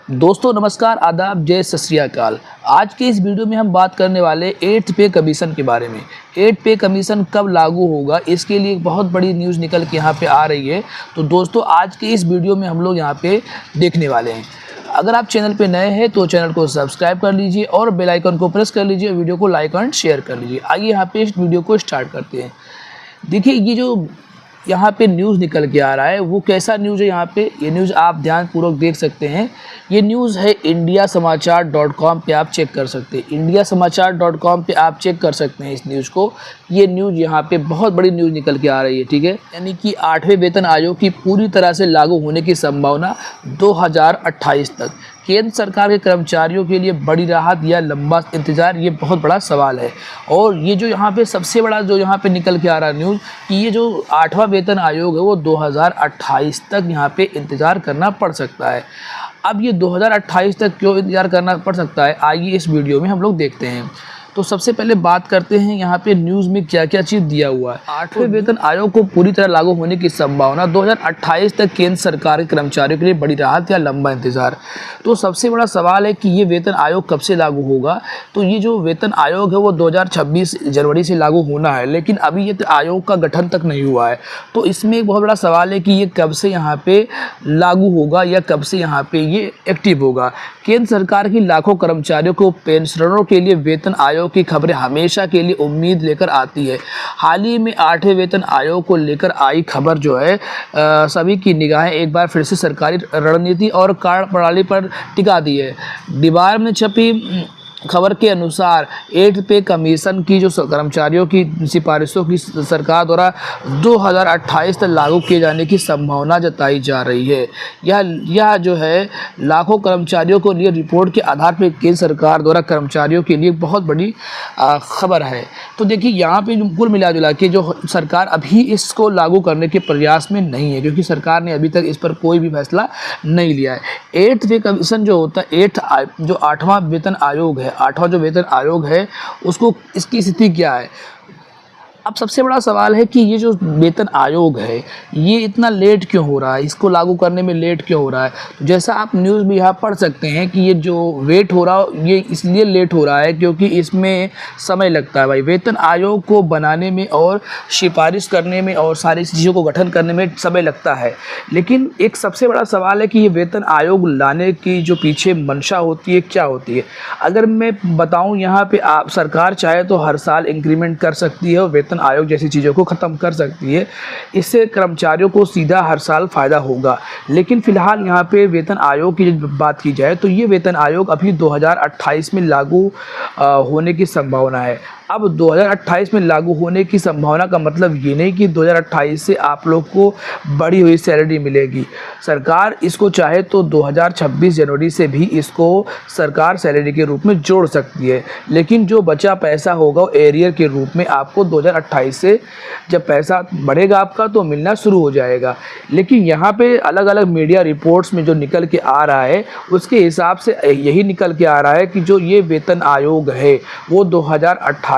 दोस्तों नमस्कार, आदाब, जय सत श्री अकाल। आज के इस वीडियो में हम बात करने वाले 8th पे कमीशन के बारे में। 8th पे कमीशन कब लागू होगा, इसके लिए एक बहुत बड़ी न्यूज़ निकल के यहाँ पे आ रही है। तो दोस्तों आज के इस वीडियो में हम लोग यहाँ पे देखने वाले हैं। अगर आप चैनल पे नए हैं तो चैनल को सब्सक्राइब कर लीजिए और बेल आइकन को प्रेस कर लीजिए, वीडियो को लाइक एंड शेयर कर लीजिए। आइए यहाँ पे इस वीडियो को स्टार्ट करते हैं। देखिए ये जो यहाँ पे न्यूज़ निकल के आ रहा है वो कैसा न्यूज़ है। यहाँ पे ये न्यूज़ आप ध्यानपूर्वक देख सकते हैं। ये न्यूज़ है indiasamachaar.com पे आप चेक कर सकते हैं। indiasamachaar.com पे आप चेक कर सकते हैं इस न्यूज़ को। ये न्यूज़ यहाँ पे बहुत बड़ी न्यूज़ निकल के आ रही है, ठीक है। यानी कि 8वें वेतन आयोग की पूरी तरह से लागू होने की संभावना 2028 तक। केंद्र सरकार के कर्मचारियों के लिए बड़ी राहत या लंबा इंतजार, ये बहुत बड़ा सवाल है। और ये जो यहाँ पे सबसे बड़ा जो यहाँ पे निकल के आ रहा है न्यूज़ कि ये जो 8वां वेतन आयोग है वो 2028 तक यहाँ पे इंतज़ार करना पड़ सकता है। अब ये 2028 तक क्यों इंतज़ार करना पड़ सकता है, आइए इस वीडियो में हम लोग देखते हैं। तो सबसे पहले बात करते हैं यहाँ पे न्यूज़ में क्या क्या चीज़ दिया हुआ है। 8वें वेतन आयोग को पूरी तरह लागू होने की संभावना 2028 तक, केंद्र सरकार के कर्मचारियों के लिए बड़ी राहत या लंबा इंतजार। तो सबसे बड़ा सवाल है कि ये वेतन आयोग कब से लागू होगा। तो ये जो वेतन आयोग है वो 2026 जनवरी से लागू होना है, लेकिन अभी ये आयोग का गठन तक नहीं हुआ है। तो इसमें एक बहुत बड़ा सवाल है कि ये कब से यहाँ पे लागू होगा या कब से यहाँ पे ये एक्टिव होगा। केंद्र सरकार की लाखों कर्मचारियों को, पेंशनरों के लिए वेतन आयोग की खबरें हमेशा के लिए उम्मीद लेकर आती है। हाल ही में 8वें वेतन आयोग को लेकर आई खबर जो है सभी की निगाहें एक बार फिर से सरकारी रणनीति और कार्यप्रणाली पर टिका दी है। दीवार में छपी खबर के अनुसार 8th पे कमीशन की जो कर्मचारियों की सिफारिशों की सरकार द्वारा 2028 तक लागू किए जाने की संभावना जताई जा रही है। यह जो है लाखों कर्मचारियों को लिए रिपोर्ट के आधार पर केंद्र सरकार द्वारा कर्मचारियों के लिए बहुत बड़ी खबर है। तो देखिए यहाँ पे कुल मिला जुला के जो सरकार अभी इसको लागू करने के प्रयास में नहीं है, क्योंकि सरकार ने अभी तक इस पर कोई भी फैसला नहीं लिया है। 8th पे कमीशन जो होता है, जो 8वां वेतन आयोग है, 8वां जो वेतन आयोग है उसको, इसकी स्थिति क्या है। अब सबसे बड़ा सवाल है कि ये जो वेतन आयोग है ये इतना लेट क्यों हो रहा है, इसको लागू करने में लेट क्यों हो रहा है। तो जैसा आप न्यूज़ में यहाँ पढ़ सकते हैं कि ये जो वेट हो रहा है ये इसलिए लेट हो रहा है क्योंकि इसमें समय लगता है भाई। वेतन आयोग को बनाने में और सिफारिश करने में और सारी चीज़ों को गठन करने में समय लगता है। लेकिन एक सबसे बड़ा सवाल है कि ये वेतन आयोग लाने की जो पीछे मंशा होती है क्या होती है। अगर मैं बताऊँ यहाँ पर, आप सरकार चाहे तो हर साल इंक्रीमेंट कर सकती है और वेतन आयोग जैसी चीज़ों को ख़त्म कर सकती है। इससे कर्मचारियों को सीधा हर साल फ़ायदा होगा। लेकिन फ़िलहाल यहाँ पे वेतन आयोग की बात की जाए तो ये वेतन आयोग अभी 2028 में लागू होने की संभावना है। अब 2028 में लागू होने की संभावना का मतलब ये नहीं कि 2028 से आप लोग को बढ़ी हुई सैलरी मिलेगी। सरकार इसको चाहे तो 2026 जनवरी से भी इसको सरकार सैलरी के रूप में जोड़ सकती है, लेकिन जो बचा पैसा होगा वो एरियर के रूप में आपको 2028 से जब पैसा बढ़ेगा आपका तो मिलना शुरू हो जाएगा। लेकिन यहाँ पे अलग अलग मीडिया रिपोर्ट्स में जो निकल के आ रहा है उसके हिसाब से यही निकल के आ रहा है कि जो ये वेतन आयोग है वो 2028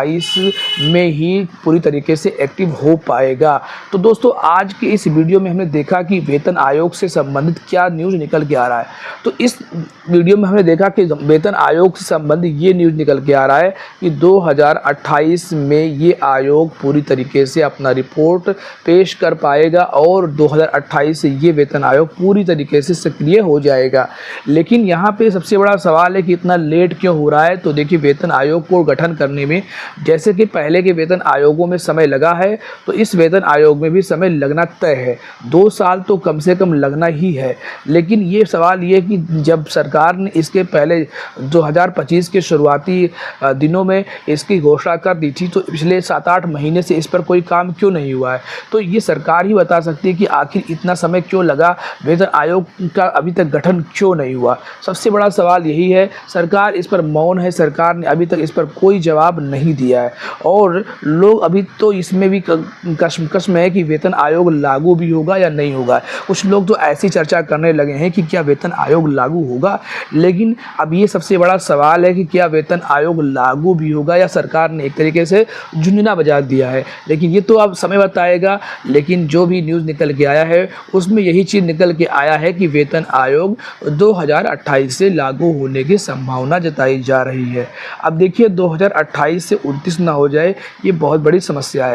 में ही पूरी तरीके से एक्टिव हो पाएगा। तो दोस्तों आज के इस वीडियो में हमने देखा कि वेतन आयोग से संबंधित क्या न्यूज़ निकल के आ रहा है। तो इस वीडियो में हमने देखा कि वेतन आयोग से संबंधित ये न्यूज़ निकल के आ रहा है कि 2028 में ये आयोग पूरी तरीके से अपना रिपोर्ट पेश कर पाएगा और 2028 से ये वेतन आयोग पूरी तरीके से सक्रिय हो जाएगा। लेकिन यहाँ पे सबसे बड़ा सवाल है कि इतना लेट क्यों हो रहा है। तो देखिए वेतन आयोग को गठन करने में जैसे कि पहले के वेतन आयोगों में समय लगा है तो इस वेतन आयोग में भी समय लगना तय है। 2 साल तो कम से कम लगना ही है। लेकिन ये सवाल ये कि जब सरकार ने इसके पहले 2025 के शुरुआती दिनों में इसकी घोषणा कर दी थी तो पिछले 7-8 महीने से इस पर कोई काम क्यों नहीं हुआ है। तो ये सरकार ही बता सकती है कि आखिर इतना समय क्यों लगा, वेतन आयोग का अभी तक गठन क्यों नहीं हुआ। सबसे बड़ा सवाल यही है। सरकार इस पर मौन है, सरकार ने अभी तक इस पर कोई जवाब नहीं दिया है। और लोग अभी तो इसमें भी कश्मकश में है कि वेतन आयोग लागू भी होगा या नहीं होगा। कुछ लोग तो ऐसी चर्चा करने लगे हैं कि क्या वेतन आयोग लागू होगा, लेकिन अब ये सबसे बड़ा सवाल है कि क्या वेतन आयोग लागू भी होगा या सरकार ने एक तरीके से झुंझुना बजा दिया है। लेकिन ये तो अब समय बताएगा। लेकिन जो भी न्यूज़ निकल के आया है उसमें यही चीज़ निकल के आया है कि वेतन आयोग 2028 से लागू होने की संभावना जताई जा रही है। अब देखिए 2028 से 29 ना हो जाए, ये बहुत बड़ी समस्या है।